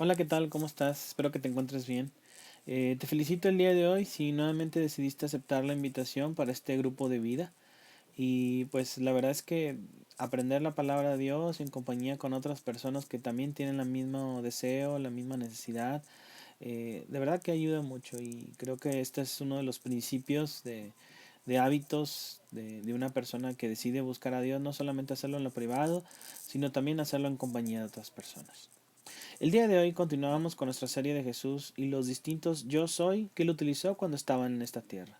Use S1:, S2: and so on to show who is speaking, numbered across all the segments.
S1: Hola, ¿qué tal? ¿Cómo estás? Espero que te encuentres bien. Te felicito el día de hoy si nuevamente decidiste aceptar la invitación para este grupo de vida. Y pues la verdad es que aprender la palabra de Dios en compañía con otras personas que también tienen el mismo deseo, la misma necesidad, de verdad que ayuda mucho. Y creo que este es uno de los principios de hábitos de una persona que decide buscar a Dios, no solamente hacerlo en lo privado, sino también hacerlo en compañía de otras personas. El día de hoy continuamos con nuestra serie de Jesús y los distintos yo soy que él utilizó cuando estaba en esta tierra.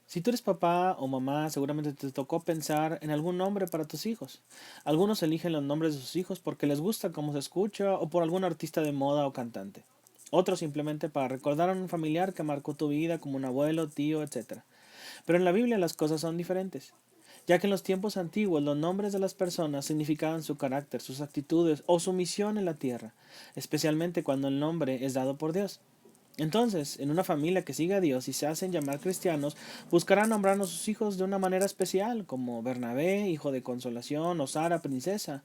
S1: Si tú eres papá o mamá, seguramente te tocó pensar en algún nombre para tus hijos. Algunos eligen los nombres de sus hijos porque les gusta cómo se escucha o por algún artista de moda o cantante. Otros simplemente para recordar a un familiar que marcó tu vida como un abuelo, tío, etc. Pero en la Biblia las cosas son diferentes, ya que en los tiempos antiguos los nombres de las personas significaban su carácter, sus actitudes o su misión en la tierra, especialmente cuando el nombre es dado por Dios. Entonces, en una familia que sigue a Dios y se hacen llamar cristianos, buscarán nombrar a sus hijos de una manera especial, como Bernabé, hijo de consolación, o Sara, princesa.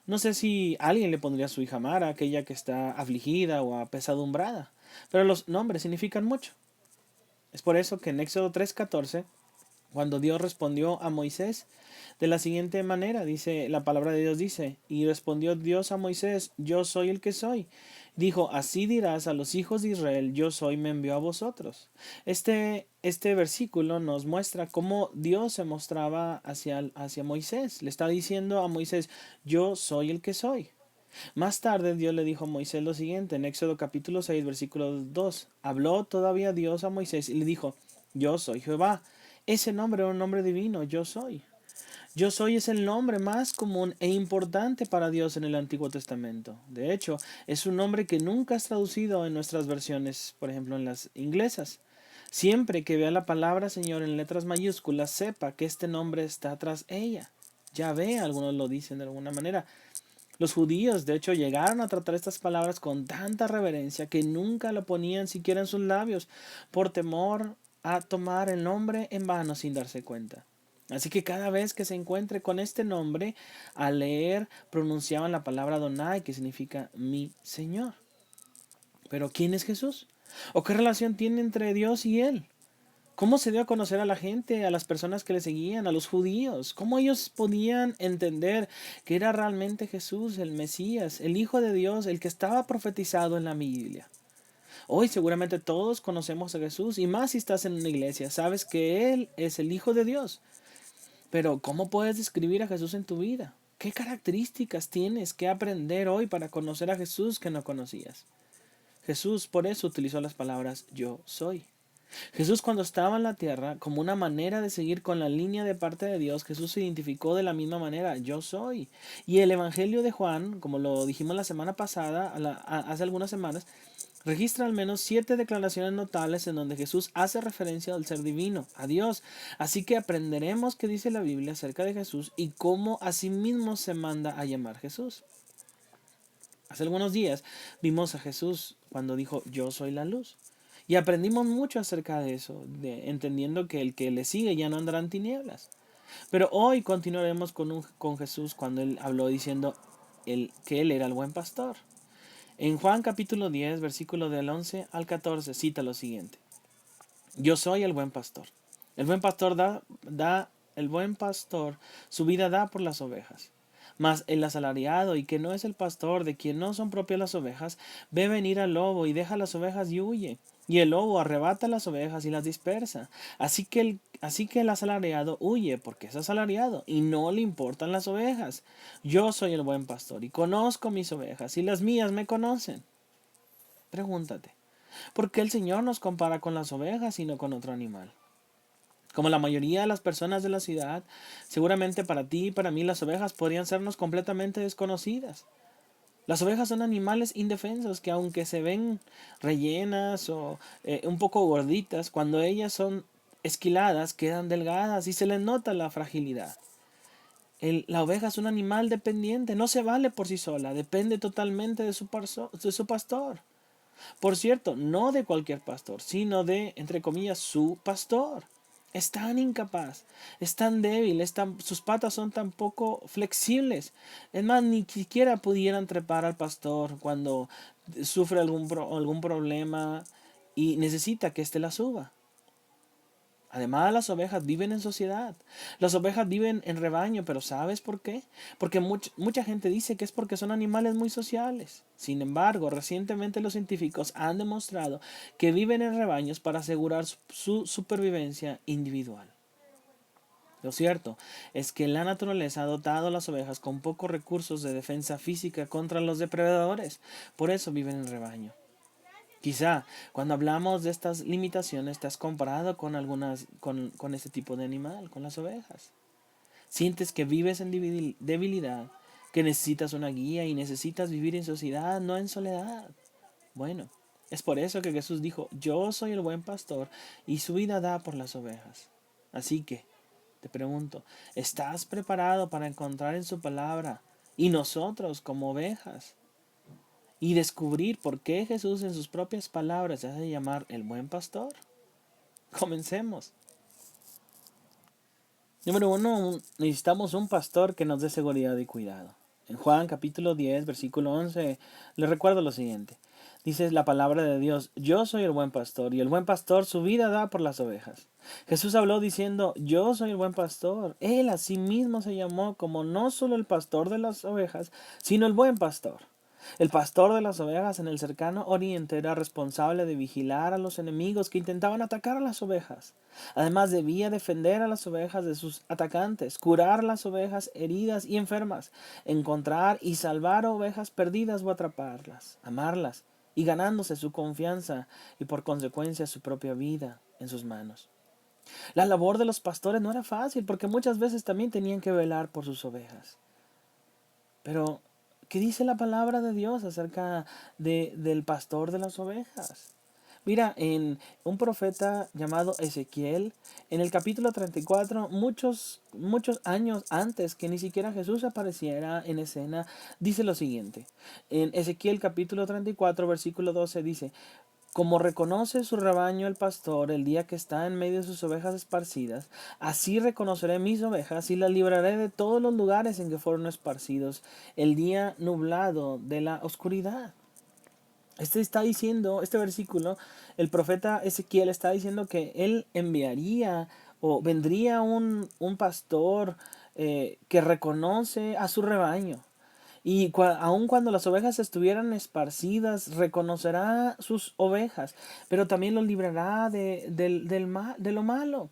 S1: No sé si alguien le pondría a su hija Mara, aquella que está afligida o apesadumbrada, pero los nombres significan mucho. Es por eso que en Éxodo 3:14 cuando Dios respondió a Moisés de la siguiente manera, dice, la palabra de Dios dice, y respondió Dios a Moisés, yo soy el que soy. Dijo, así dirás a los hijos de Israel, yo soy, me envió a vosotros. Este versículo nos muestra cómo Dios se mostraba hacia Moisés. Le está diciendo a Moisés, yo soy el que soy. Más tarde Dios le dijo a Moisés lo siguiente, en Éxodo capítulo 6, versículo 2. Habló todavía Dios a Moisés y le dijo, yo soy Jehová. Ese nombre era un nombre divino, yo soy. Yo soy es el nombre más común e importante para Dios en el Antiguo Testamento. De hecho, es un nombre que nunca es traducido en nuestras versiones, por ejemplo en las inglesas. Siempre que vea la palabra Señor en letras mayúsculas, sepa que este nombre está tras ella. Ya ve, algunos lo dicen de alguna manera. Los judíos, de hecho, llegaron a tratar estas palabras con tanta reverencia que nunca lo ponían siquiera en sus labios, por temor a tomar el nombre en vano sin darse cuenta. Así que cada vez que se encuentre con este nombre, al leer, pronunciaban la palabra Adonai, que significa mi Señor. Pero ¿quién es Jesús? ¿O qué relación tiene entre Dios y Él? ¿Cómo se dio a conocer a la gente, a las personas que le seguían, a los judíos? ¿Cómo ellos podían entender que era realmente Jesús, el Mesías, el Hijo de Dios, el que estaba profetizado en la Biblia? Hoy seguramente todos conocemos a Jesús y más si estás en una iglesia, sabes que Él es el Hijo de Dios. Pero ¿cómo puedes describir a Jesús en tu vida? ¿Qué características tienes que aprender hoy para conocer a Jesús que no conocías? Jesús por eso utilizó las palabras yo soy. Jesús cuando estaba en la tierra, como una manera de seguir con la línea de parte de Dios, Jesús se identificó de la misma manera, yo soy. Y el Evangelio de Juan, como lo dijimos la semana pasada, hace algunas semanas, registra al menos 7 declaraciones notables en donde Jesús hace referencia al ser divino, a Dios. Así que aprenderemos qué dice la Biblia acerca de Jesús y cómo asimismo se manda a llamar Jesús. Hace algunos días vimos a Jesús cuando dijo, yo soy la luz. Y aprendimos mucho acerca de eso, entendiendo que el que le sigue ya no andará en tinieblas. Pero hoy continuaremos con Jesús cuando él habló diciendo que él era el buen pastor. En Juan capítulo 10, versículo del 11 al 14, cita lo siguiente. Yo soy el buen pastor. El buen pastor el buen pastor su vida da por las ovejas. Mas el asalariado, y que no es el pastor, de quien no son propias las ovejas, ve venir al lobo y deja las ovejas y huye. Y el lobo arrebata las ovejas y las dispersa. Así que el asalariado huye, porque es asalariado, y no le importan las ovejas. Yo soy el buen pastor, y conozco mis ovejas, y las mías me conocen. Pregúntate, ¿por qué el Señor nos compara con las ovejas y no con otro animal? Como la mayoría de las personas de la ciudad, seguramente para ti y para mí las ovejas podrían sernos completamente desconocidas. Las ovejas son animales indefensos que aunque se ven rellenas o un poco gorditas, cuando ellas son esquiladas quedan delgadas y se les nota la fragilidad. La oveja es un animal dependiente, no se vale por sí sola, depende totalmente de su pastor. Por cierto, no de cualquier pastor, sino de, entre comillas, su pastor. Es tan incapaz, es tan débil, sus patas son tan poco flexibles. Es más, ni siquiera pudieran trepar al pastor cuando sufre algún problema y necesita que éste la suba. Además, las ovejas viven en sociedad. Las ovejas viven en rebaño, pero ¿sabes por qué? Porque mucha gente dice que es porque son animales muy sociales. Sin embargo, recientemente los científicos han demostrado que viven en rebaños para asegurar su supervivencia individual. Lo cierto es que la naturaleza ha dotado a las ovejas con pocos recursos de defensa física contra los depredadores. Por eso viven en rebaño. Quizá cuando hablamos de estas limitaciones te has comparado con con este tipo de animal, con las ovejas. Sientes que vives en debilidad, que necesitas una guía y necesitas vivir en sociedad, no en soledad. Bueno, es por eso que Jesús dijo, yo soy el buen pastor y su vida da por las ovejas. Así que, te pregunto, ¿estás preparado para encontrar en su palabra y nosotros como ovejas? Y descubrir por qué Jesús en sus propias palabras se hace llamar el buen pastor. Comencemos. Número 1. Necesitamos un pastor que nos dé seguridad y cuidado. En Juan capítulo 10, versículo 11, le recuerdo lo siguiente. Dice la palabra de Dios, yo soy el buen pastor y el buen pastor su vida da por las ovejas. Jesús habló diciendo, yo soy el buen pastor. Él a sí mismo se llamó como no solo el pastor de las ovejas, sino el buen pastor. El pastor de las ovejas en el cercano oriente era responsable de vigilar a los enemigos que intentaban atacar a las ovejas. Además debía defender a las ovejas de sus atacantes, curar las ovejas heridas y enfermas, encontrar y salvar ovejas perdidas o atraparlas, amarlas y ganándose su confianza y por consecuencia su propia vida en sus manos. La labor de los pastores no era fácil porque muchas veces también tenían que velar por sus ovejas. Pero ¿qué dice la palabra de Dios acerca del pastor de las ovejas? Mira, en un profeta llamado Ezequiel, en el capítulo 34, muchos años antes que ni siquiera Jesús apareciera en escena, dice lo siguiente. En Ezequiel capítulo 34, versículo 12 dice, como reconoce su rebaño el pastor el día que está en medio de sus ovejas esparcidas, así reconoceré mis ovejas y las libraré de todos los lugares en que fueron esparcidos el día nublado de la oscuridad. Este versículo, el profeta Ezequiel está diciendo que él enviaría o vendría un pastor que reconoce a su rebaño. Y aun cuando las ovejas estuvieran esparcidas, reconocerá sus ovejas, pero también los librará de lo malo.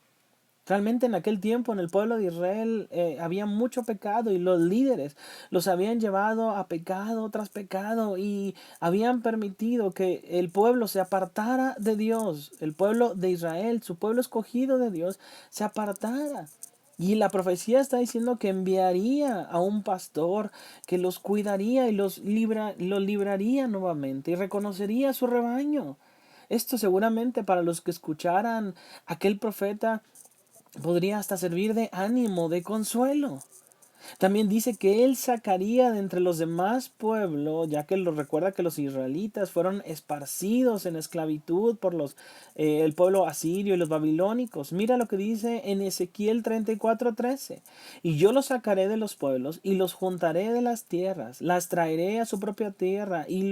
S1: Realmente en aquel tiempo en el pueblo de Israel había mucho pecado y los líderes los habían llevado a pecado tras pecado y habían permitido que el pueblo se apartara de Dios, el pueblo de Israel, su pueblo escogido de Dios, se apartara. Y la profecía está diciendo que enviaría a un pastor que los cuidaría y los libraría nuevamente y reconocería su rebaño. Esto seguramente para los que escucharan aquel profeta podría hasta servir de ánimo, de consuelo. También dice que él sacaría de entre los demás pueblos, ya que lo recuerda que los israelitas fueron esparcidos en esclavitud por el pueblo asirio y los babilónicos. Mira lo que dice en Ezequiel 34:13. Y yo los sacaré de los pueblos y los juntaré de las tierras, las traeré a su propia tierra y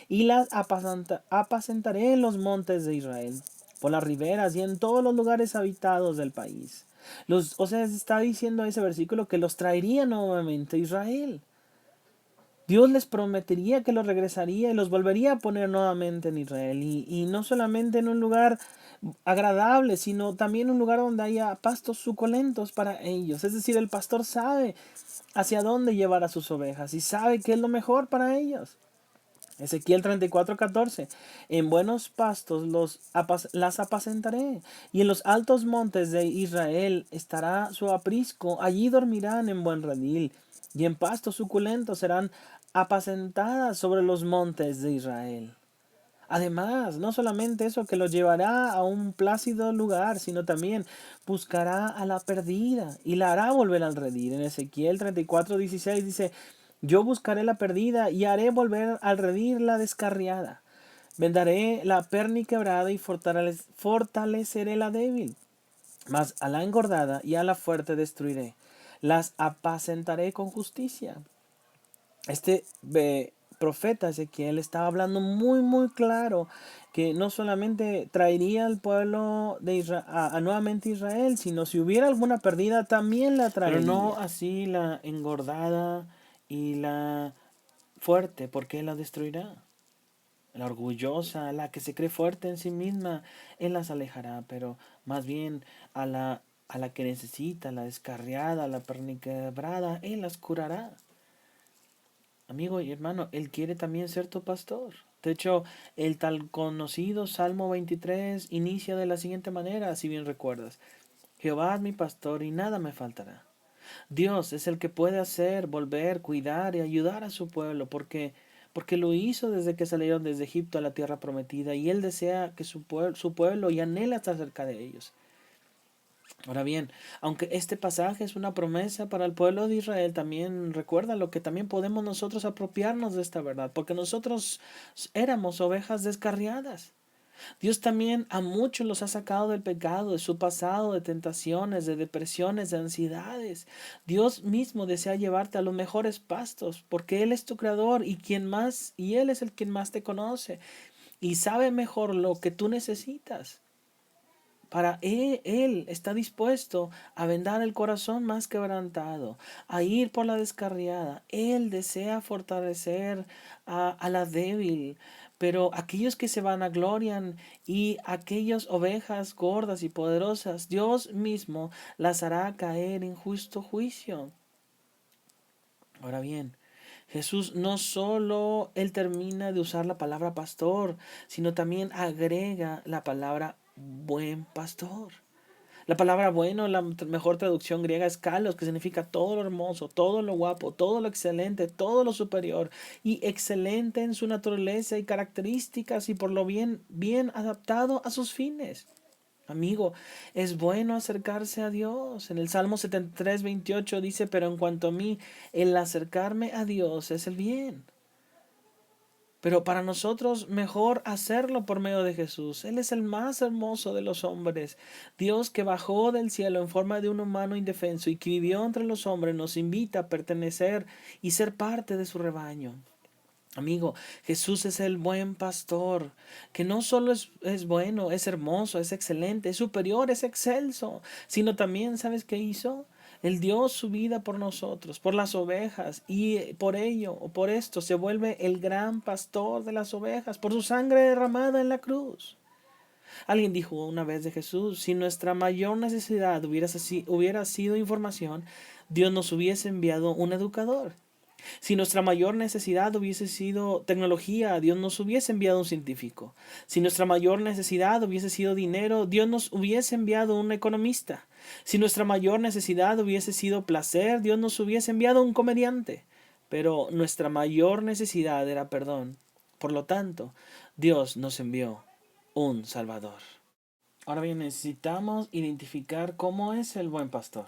S1: las apacentaré en los montes de Israel, por las riberas y en todos los lugares habitados del país. O sea, está diciendo ese versículo que los traería nuevamente a Israel. Dios les prometería que los regresaría y los volvería a poner nuevamente en Israel. Y no solamente en un lugar agradable, sino también un lugar donde haya pastos suculentos para ellos. Es decir, el pastor sabe hacia dónde llevar a sus ovejas y sabe qué es lo mejor para ellos. Ezequiel 34:14. En buenos pastos las apacentaré, y en los altos montes de Israel estará su aprisco. Allí dormirán en buen redil, y en pastos suculentos serán apacentadas sobre los montes de Israel. Además, no solamente eso, que los llevará a un plácido lugar, sino también buscará a la perdida y la hará volver al redil. En Ezequiel 34:16 dice, yo buscaré la perdida y haré volver al redil la descarriada. Vendaré la perniquebrada y fortaleceré la débil. Mas a la engordada y a la fuerte destruiré, las apacentaré con justicia. Este profeta Ezequiel estaba hablando muy claro que no solamente traería al pueblo de Israel, a nuevamente Israel, sino si hubiera alguna pérdida también la traería. Pero no así la engordada y la fuerte, porque Él la destruirá. La orgullosa, la que se cree fuerte en sí misma, Él las alejará, pero más bien a la que necesita, la descarriada, la perniquebrada, Él las curará. Amigo y hermano, Él quiere también ser tu pastor. De hecho, el tal conocido Salmo 23 inicia de la siguiente manera, si bien recuerdas. Jehová es mi pastor y nada me faltará. Dios es el que puede hacer, volver, cuidar y ayudar a su pueblo, porque lo hizo desde que salieron desde Egipto a la tierra prometida, y Él desea que su pueblo y anhela estar cerca de ellos. Ahora bien, aunque este pasaje es una promesa para el pueblo de Israel, también recuerda lo que también podemos nosotros apropiarnos de esta verdad, porque nosotros éramos ovejas descarriadas. Dios también a muchos los ha sacado del pecado, de su pasado, de tentaciones, de depresiones, de ansiedades. Dios mismo desea llevarte a los mejores pastos, porque Él es tu creador y Él es el quien más te conoce y sabe mejor lo que tú necesitas. Para él está dispuesto a vendar el corazón más quebrantado, a ir por la descarriada. Él desea fortalecer a la débil, pero aquellos que se vanaglorian y aquellas ovejas gordas y poderosas, Dios mismo las hará caer en justo juicio. Ahora bien, Jesús no solo Él termina de usar la palabra pastor, sino también agrega la palabra buen pastor. La palabra bueno, la mejor traducción griega es kalos, que significa todo lo hermoso, todo lo guapo, todo lo excelente, todo lo superior y excelente en su naturaleza y características y por lo bien adaptado a sus fines. Amigo, es bueno acercarse a Dios. En el Salmo 73:28 dice, pero en cuanto a mí, el acercarme a Dios es el bien. Pero para nosotros mejor hacerlo por medio de Jesús. Él es el más hermoso de los hombres. Dios que bajó del cielo en forma de un humano indefenso y que vivió entre los hombres nos invita a pertenecer y ser parte de su rebaño. Amigo, Jesús es el buen pastor, que no solo es bueno, es hermoso, es excelente, es superior, es excelso, sino también, ¿sabes qué hizo? Él dio su vida por nosotros, por las ovejas, y por ello, o por esto, se vuelve el gran pastor de las ovejas, por su sangre derramada en la cruz. Alguien dijo una vez de Jesús, si nuestra mayor necesidad hubiera sido información, Dios nos hubiese enviado un educador. Si nuestra mayor necesidad hubiese sido tecnología, Dios nos hubiese enviado un científico. Si nuestra mayor necesidad hubiese sido dinero, Dios nos hubiese enviado un economista. Si nuestra mayor necesidad hubiese sido placer, Dios nos hubiese enviado un comediante. Pero nuestra mayor necesidad era perdón. Por lo tanto, Dios nos envió un Salvador. Ahora bien, necesitamos identificar cómo es el buen pastor.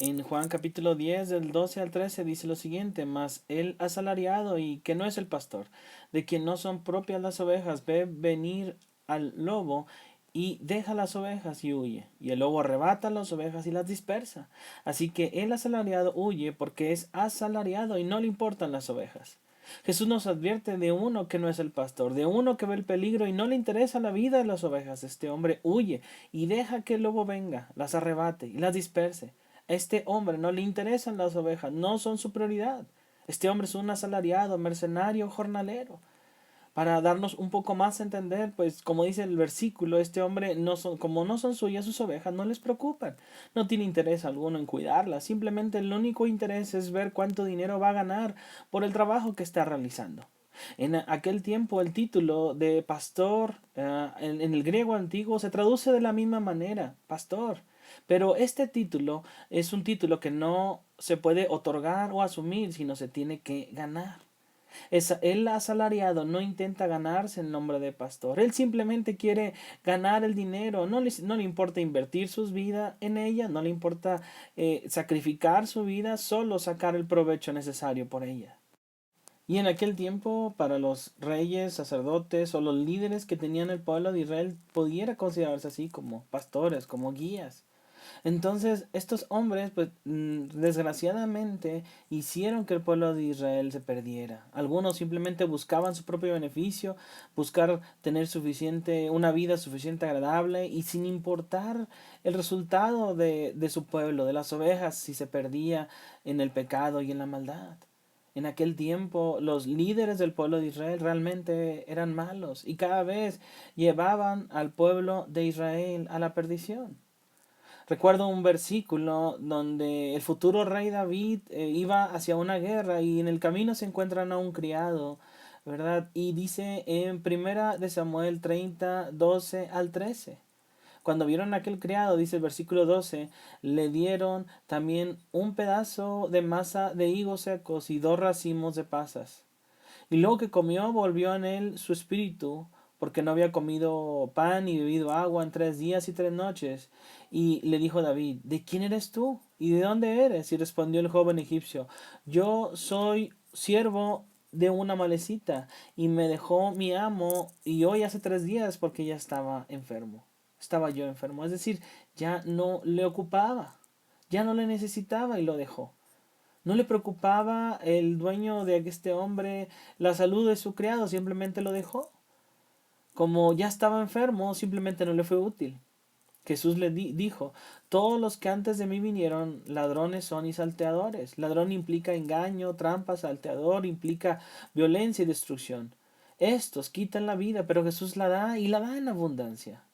S1: En Juan capítulo 10 del 12 al 13 dice lo siguiente, mas el asalariado y que no es el pastor, de quien no son propias las ovejas, ve venir al lobo y deja las ovejas y huye. Y el lobo arrebata las ovejas y las dispersa. Así que el asalariado huye porque es asalariado y no le importan las ovejas. Jesús nos advierte de uno que no es el pastor, de uno que ve el peligro y no le interesa la vida de las ovejas. Este hombre huye y deja que el lobo venga, las arrebate y las disperse. A este hombre no le interesan las ovejas, no son su prioridad. Este hombre es un asalariado, mercenario, jornalero. Para darnos un poco más a entender, pues como dice el versículo, este hombre como no son suyas sus ovejas, no les preocupan. No tiene interés alguno en cuidarlas. Simplemente el único interés es ver cuánto dinero va a ganar por el trabajo que está realizando. En aquel tiempo el título de pastor en el griego antiguo se traduce de la misma manera, pastor. Pero este título es un título que no se puede otorgar o asumir, sino se tiene que ganar. El asalariado no intenta ganarse el nombre de pastor. Él simplemente quiere ganar el dinero. No le importa invertir su vida en ella. No le importa sacrificar su vida. Solo sacar el provecho necesario por ella. Y en aquel tiempo, para los reyes, sacerdotes o los líderes que tenían el pueblo de Israel, pudiera considerarse así como pastores, como guías. Entonces, estos hombres, pues, desgraciadamente, hicieron que el pueblo de Israel se perdiera. Algunos simplemente buscaban su propio beneficio, buscar tener una vida suficiente agradable y sin importar el resultado de su pueblo, de las ovejas, si se perdía en el pecado y en la maldad. En aquel tiempo, los líderes del pueblo de Israel realmente eran malos y cada vez llevaban al pueblo de Israel a la perdición. Recuerdo un versículo donde el futuro rey David iba hacia una guerra y en el camino se encuentran a un criado, ¿verdad? Y dice en primera de Samuel 30 12 al 13. Cuando vieron a aquel criado, dice el versículo 12, le dieron también un pedazo de masa de higos secos y 2 racimos de pasas. Y luego que comió, volvió en él su espíritu, porque no había comido pan ni bebido agua en 3 días y 3 noches. Y le dijo David, ¿de quién eres tú? ¿Y de dónde eres? Y respondió el joven egipcio, yo soy siervo de una malecita, y me dejó mi amo, y hoy hace 3 días porque ya estaba enfermo. Estaba yo enfermo, es decir, ya no le ocupaba, ya no le necesitaba y lo dejó. No le preocupaba el dueño de este hombre la salud de su criado, simplemente lo dejó. Como ya estaba enfermo, simplemente no le fue útil. Jesús le dijo, todos los que antes de mí vinieron, ladrones son y salteadores. Ladrón implica engaño, trampa, salteador implica violencia y destrucción. Estos quitan la vida, pero Jesús la da y la da en abundancia.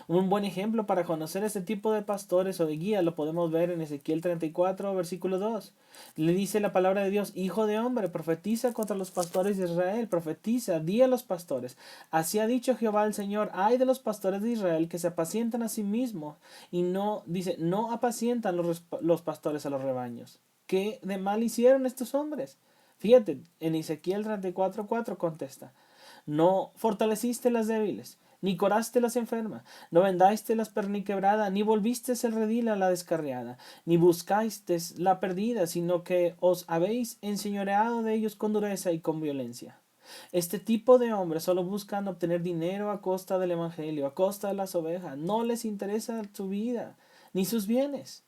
S1: Un buen ejemplo para conocer este tipo de pastores o de guía lo podemos ver en Ezequiel 34, versículo 2. Le dice la palabra de Dios, hijo de hombre, profetiza contra los pastores de Israel, profetiza, di a los pastores. Así ha dicho Jehová el Señor, ay de los pastores de Israel que se apacientan a sí mismos y no, dice, no apacientan los pastores a los rebaños. ¿Qué de mal hicieron estos hombres? Fíjate, en Ezequiel 34:4 contesta, no fortaleciste las débiles, ni curaste las enfermas, no vendaste las perniquebradas, ni volviste el redil a la descarriada, ni buscaste la perdida, sino que os habéis enseñoreado de ellos con dureza y con violencia. Este tipo de hombres solo buscan obtener dinero a costa del evangelio, a costa de las ovejas. No les interesa su vida ni sus bienes.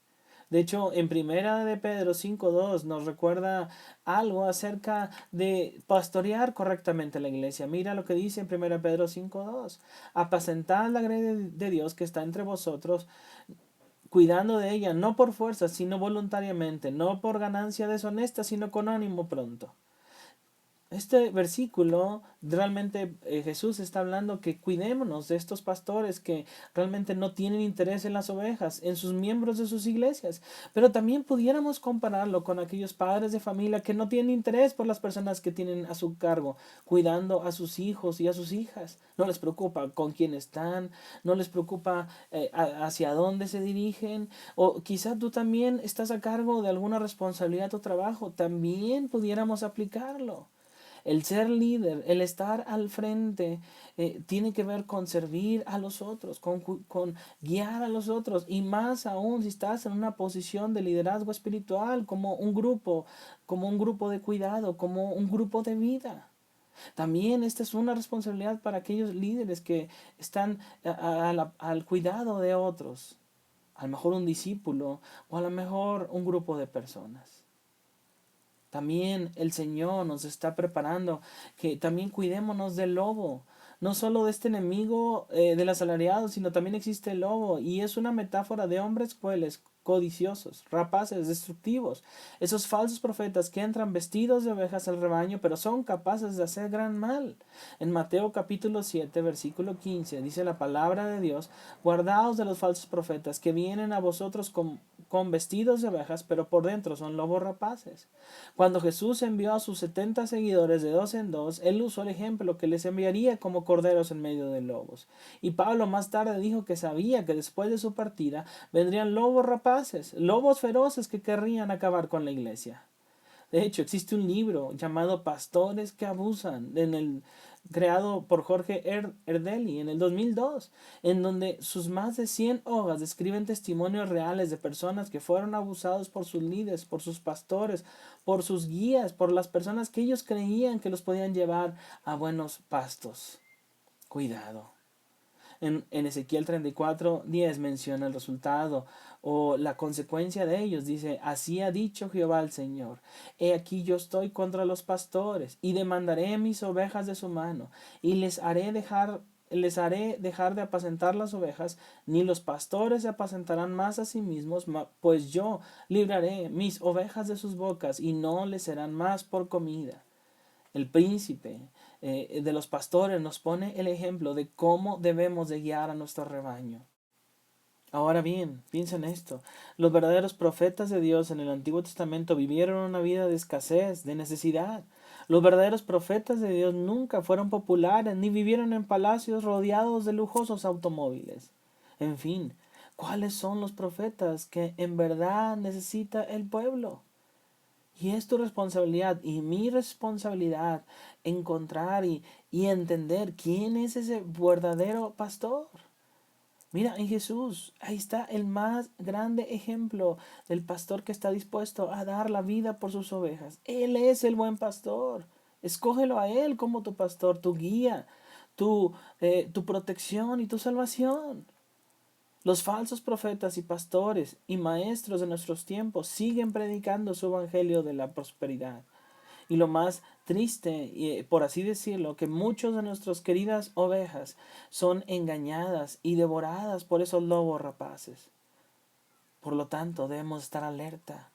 S1: De hecho, en primera de Pedro 5:2 nos recuerda algo acerca de pastorear correctamente la iglesia. Mira lo que dice en primera de Pedro 5:2. Apacentad la grey de Dios que está entre vosotros, cuidando de ella, no por fuerza, sino voluntariamente, no por ganancia deshonesta, sino con ánimo pronto. Este versículo realmente Jesús está hablando que cuidémonos de estos pastores que realmente no tienen interés en las ovejas, en sus miembros de sus iglesias, pero también pudiéramos compararlo con aquellos padres de familia que no tienen interés por las personas que tienen a su cargo, cuidando a sus hijos y a sus hijas. No les preocupa con quién están, no les preocupa hacia dónde se dirigen, o quizás tú también estás a cargo de alguna responsabilidad o trabajo, también pudiéramos aplicarlo. El ser líder, el estar al frente, tiene que ver con servir a los otros, con guiar a los otros, y más aún si estás en una posición de liderazgo espiritual, como un grupo de cuidado, como un grupo de vida. También esta es una responsabilidad para aquellos líderes que están al cuidado de otros, a lo mejor un discípulo o a lo mejor un grupo de personas. También el Señor nos está preparando que también cuidémonos del lobo. No solo de este enemigo del asalariado, sino también existe el lobo. Y es una metáfora de hombres crueles, codiciosos, rapaces, destructivos. Esos falsos profetas que entran vestidos de ovejas al rebaño, pero son capaces de hacer gran mal. En Mateo capítulo 7, versículo 15, dice la palabra de Dios, guardaos de los falsos profetas que vienen a vosotros con vestidos de ovejas, pero por dentro son lobos rapaces. Cuando Jesús envió a sus 70 seguidores de dos en dos, él usó el ejemplo que les enviaría como corderos en medio de lobos. Y Pablo más tarde dijo que sabía que después de su partida vendrían lobos rapaces, lobos feroces que querrían acabar con la iglesia. De hecho, existe un libro llamado Pastores que abusan, creado por Jorge Erdeli en el 2002, en donde sus más de 100 hojas describen testimonios reales de personas que fueron abusados por sus líderes, por sus pastores, por sus guías, por las personas que ellos creían que los podían llevar a buenos pastos. Cuidado. En Ezequiel 34:10 menciona el resultado o la consecuencia de ellos. Dice, así ha dicho Jehová el Señor, he aquí yo estoy contra los pastores y demandaré mis ovejas de su mano y les haré dejar de apacentar las ovejas, ni los pastores se apacentarán más a sí mismos, pues yo libraré mis ovejas de sus bocas y no les serán más por comida. El príncipe de los pastores nos pone el ejemplo de cómo debemos de guiar a nuestro rebaño. Ahora bien, piensa en esto. Los verdaderos profetas de Dios en el Antiguo Testamento vivieron una vida de escasez, de necesidad. Los verdaderos profetas de Dios nunca fueron populares ni vivieron en palacios rodeados de lujosos automóviles. En fin, ¿cuáles son los profetas que en verdad necesita el pueblo? Y es tu responsabilidad y mi responsabilidad encontrar y entender quién es ese verdadero pastor. Mira, en Jesús, ahí está el más grande ejemplo del pastor que está dispuesto a dar la vida por sus ovejas. Él es el buen pastor. Escógelo a Él como tu pastor, tu guía, tu protección y tu salvación. Los falsos profetas y pastores y maestros de nuestros tiempos siguen predicando su evangelio de la prosperidad. Y lo más triste, por así decirlo, que muchos de nuestras queridas ovejas son engañadas y devoradas por esos lobos rapaces. Por lo tanto, debemos estar alerta.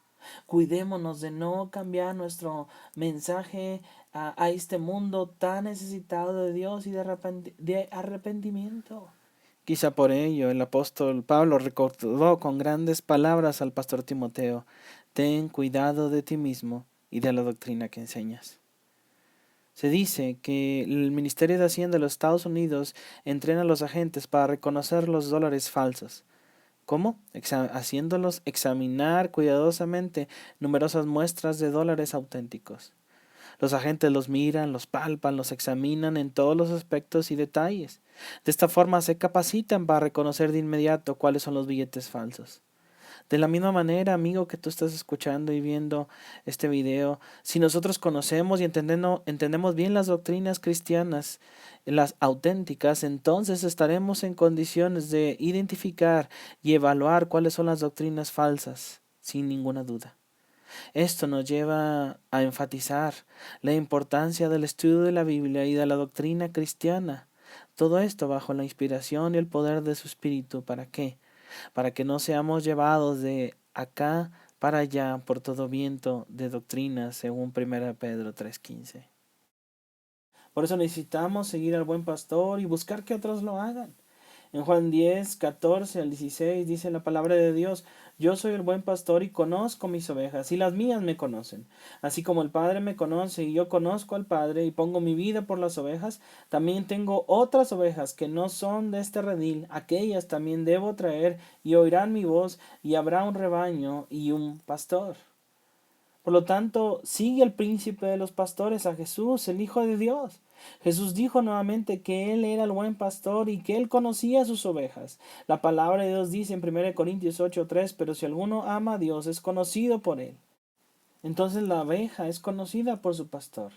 S1: Cuidémonos de no cambiar nuestro mensaje a este mundo tan necesitado de Dios y de arrepentimiento. Quizá por ello el apóstol Pablo recordó con grandes palabras al pastor Timoteo: ten cuidado de ti mismo y de la doctrina que enseñas. Se dice que el Ministerio de Hacienda de los Estados Unidos entrena a los agentes para reconocer los dólares falsos. ¿Cómo? Haciéndolos examinar cuidadosamente numerosas muestras de dólares auténticos. Los agentes los miran, los palpan, los examinan en todos los aspectos y detalles. De esta forma se capacitan para reconocer de inmediato cuáles son los billetes falsos. De la misma manera, amigo, que tú estás escuchando y viendo este video, si nosotros conocemos y entendemos bien las doctrinas cristianas, las auténticas, entonces estaremos en condiciones de identificar y evaluar cuáles son las doctrinas falsas, sin ninguna duda. Esto nos lleva a enfatizar la importancia del estudio de la Biblia y de la doctrina cristiana. Todo esto bajo la inspiración y el poder de su Espíritu. ¿Para qué? Para que no seamos llevados de acá para allá por todo viento de doctrina, según 1 Pedro 3:15. Por eso necesitamos seguir al buen pastor y buscar que otros lo hagan. En Juan 10:14-16 dice la palabra de Dios: yo soy el buen pastor y conozco mis ovejas, y las mías me conocen. Así como el Padre me conoce y yo conozco al Padre y pongo mi vida por las ovejas, también tengo otras ovejas que no son de este redil. Aquellas también debo traer y oirán mi voz, y habrá un rebaño y un pastor. Por lo tanto, sigue el príncipe de los pastores, a Jesús, el Hijo de Dios. Jesús dijo nuevamente que Él era el buen pastor y que Él conocía a sus ovejas. La palabra de Dios dice en 1 Corintios 8:3, pero si alguno ama a Dios, es conocido por Él. Entonces la oveja es conocida por su pastor.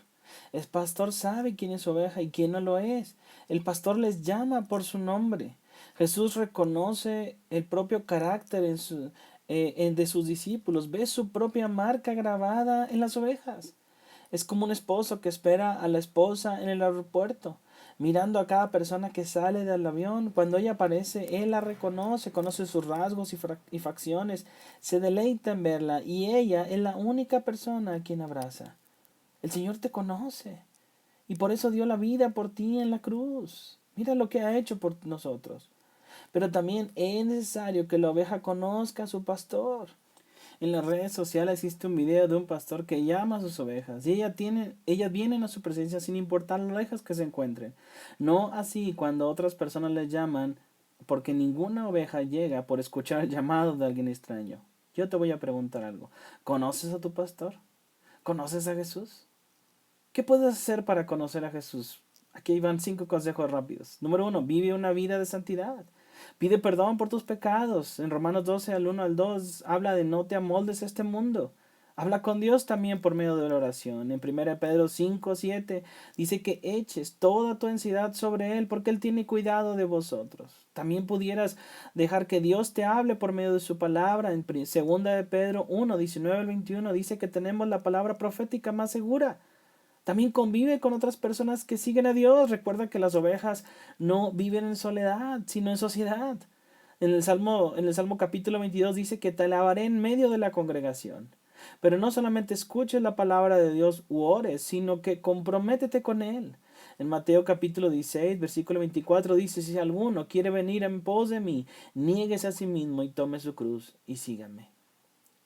S1: El pastor sabe quién es su oveja y quién no lo es. El pastor les llama por su nombre. Jesús reconoce el propio carácter de sus discípulos. Ve su propia marca grabada en las ovejas. Es como un esposo que espera a la esposa en el aeropuerto, mirando a cada persona que sale del avión. Cuando ella aparece, él la reconoce, conoce sus rasgos y facciones, se deleita en verla, y ella es la única persona a quien abraza. El Señor te conoce y por eso dio la vida por ti en la cruz. Mira lo que ha hecho por nosotros. Pero también es necesario que la oveja conozca a su pastor. En las redes sociales existe un video de un pastor que llama a sus ovejas y ellas vienen a su presencia sin importar lo lejos que se encuentren. No así cuando otras personas les llaman, porque ninguna oveja llega por escuchar el llamado de alguien extraño. Yo te voy a preguntar algo. ¿Conoces a tu pastor? ¿Conoces a Jesús? ¿Qué puedes hacer para conocer a Jesús? Aquí van 5 consejos rápidos. Número 1, vive una vida de santidad. Pide perdón por tus pecados. En Romanos 12, al 1 al 2, habla de no te amoldes a este mundo. Habla con Dios también por medio de la oración. En 1 Pedro 5:7 dice que eches toda tu ansiedad sobre Él porque Él tiene cuidado de vosotros. También pudieras dejar que Dios te hable por medio de su palabra. En 2 Pedro 1:19 al 21 dice que tenemos la palabra profética más segura. También convive con otras personas que siguen a Dios. Recuerda que las ovejas no viven en soledad, sino en sociedad. En el Salmo capítulo 22 dice que te alabaré en medio de la congregación. Pero no solamente escuches la palabra de Dios u ores, sino que comprométete con Él. En Mateo capítulo 16, versículo 24 dice, si alguno quiere venir en pos de mí, niéguese a sí mismo y tome su cruz y sígame.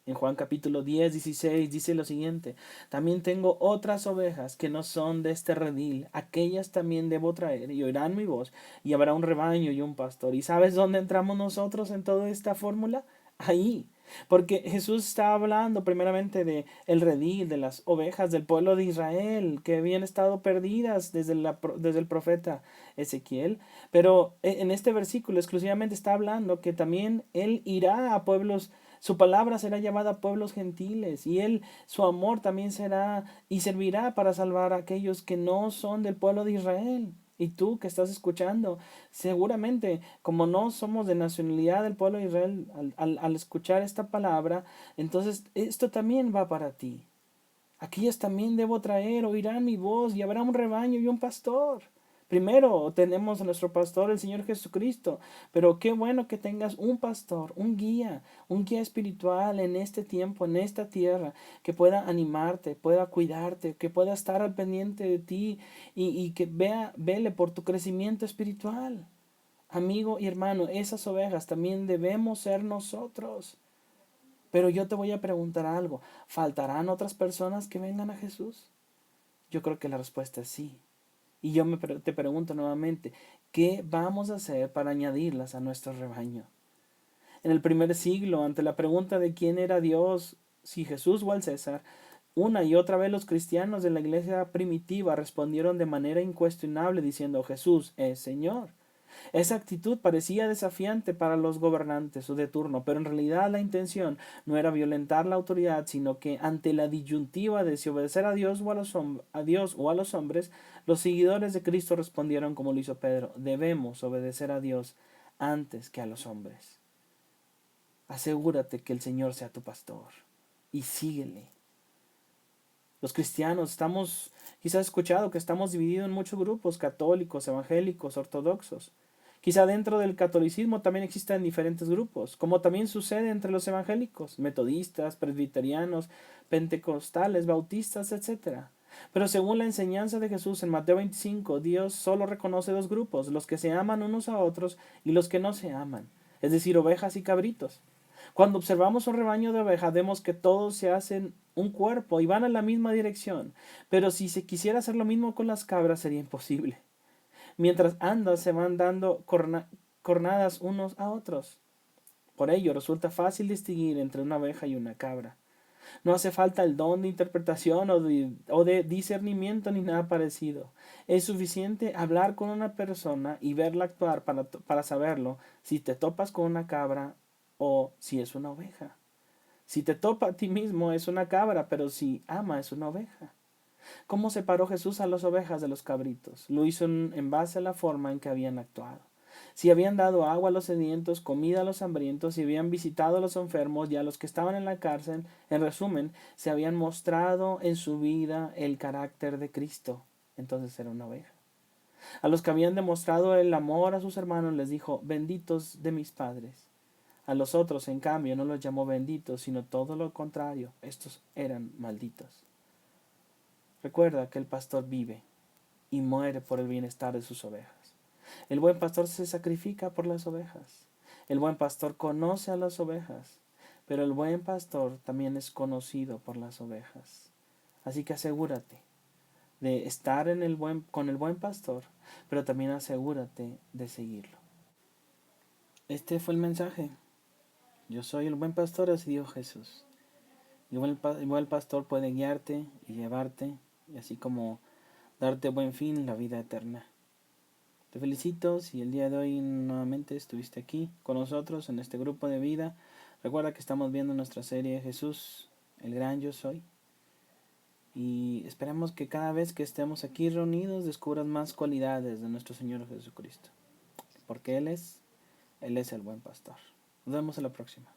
S1: En Juan capítulo 10, 16 dice lo siguiente, también tengo otras ovejas que no son de este redil, aquellas también debo traer y oirán mi voz y habrá un rebaño y un pastor. ¿Y sabes dónde entramos nosotros en toda esta fórmula? Ahí, porque Jesús está hablando primeramente de el redil, de las ovejas del pueblo de Israel que habían estado perdidas desde el profeta Ezequiel, pero en este versículo exclusivamente está hablando que también Él irá a pueblos, su palabra será llevada a pueblos gentiles y Él, su amor también será y servirá para salvar a aquellos que no son del pueblo de Israel. Y tú que estás escuchando, seguramente como no somos de nacionalidad del pueblo de Israel, al escuchar esta palabra, entonces esto también va para ti. Aquellas también debo traer, oirán mi voz y habrá un rebaño y un pastor. Primero tenemos a nuestro pastor, el Señor Jesucristo, pero qué bueno que tengas un pastor, un guía espiritual en este tiempo, en esta tierra, que pueda animarte, pueda cuidarte, que pueda estar al pendiente de ti y que vele por tu crecimiento espiritual. Amigo y hermano, esas ovejas también debemos ser nosotros. Pero yo te voy a preguntar algo, ¿faltarán otras personas que vengan a Jesús? Yo creo que la respuesta es sí. Y te pregunto nuevamente, ¿qué vamos a hacer para añadirlas a nuestro rebaño? En el primer siglo, ante la pregunta de quién era Dios, si Jesús o el César, una y otra vez los cristianos de la iglesia primitiva respondieron de manera incuestionable diciendo Jesús es Señor. Esa actitud parecía desafiante para los gobernantes o de turno, pero en realidad la intención no era violentar la autoridad, sino que ante la disyuntiva de si obedecer a Dios o a Dios o a los hombres, los seguidores de Cristo respondieron como lo hizo Pedro, debemos obedecer a Dios antes que a los hombres. Asegúrate que el Señor sea tu pastor y síguele. Los cristianos estamos, quizás has escuchado que estamos divididos en muchos grupos, católicos, evangélicos, ortodoxos. Quizá dentro del catolicismo también existen diferentes grupos, como también sucede entre los evangélicos, metodistas, presbiterianos, pentecostales, bautistas, etc. Pero según la enseñanza de Jesús en Mateo 25, Dios solo reconoce dos grupos, los que se aman unos a otros y los que no se aman, es decir, ovejas y cabritos. Cuando observamos un rebaño de ovejas, vemos que todos se hacen un cuerpo y van en la misma dirección, pero si se quisiera hacer lo mismo con las cabras sería imposible. Mientras andan se van dando cornadas unos a otros. Por ello resulta fácil distinguir entre una oveja y una cabra. No hace falta el don de interpretación o de discernimiento ni nada parecido. Es suficiente hablar con una persona y verla actuar para saberlo si te topas con una cabra o si es una oveja. Si te topa a ti mismo es una cabra, pero si ama es una oveja. ¿Cómo separó Jesús a las ovejas de los cabritos? Lo hizo en base a la forma en que habían actuado. Si habían dado agua a los sedientos, comida a los hambrientos, si habían visitado a los enfermos y a los que estaban en la cárcel, en resumen, se habían mostrado en su vida el carácter de Cristo, entonces era una oveja. A los que habían demostrado el amor a sus hermanos les dijo, benditos de mis padres. A los otros, en cambio, no los llamó benditos, sino todo lo contrario, estos eran malditos. Recuerda que el pastor vive y muere por el bienestar de sus ovejas. El buen pastor se sacrifica por las ovejas. El buen pastor conoce a las ovejas, pero el buen pastor también es conocido por las ovejas. Así que asegúrate de estar con el buen pastor, pero también asegúrate de seguirlo. Este fue el mensaje. Yo soy el buen pastor, así dijo Jesús. Y el buen pastor puede guiarte y llevarte, y así como darte buen fin, la vida eterna. Te felicito si el día de hoy nuevamente estuviste aquí con nosotros en este grupo de vida. Recuerda que estamos viendo nuestra serie Jesús el gran yo soy. Y esperemos que cada vez que estemos aquí reunidos descubras más cualidades de nuestro Señor Jesucristo. Porque Él es el buen pastor. Nos vemos en la próxima.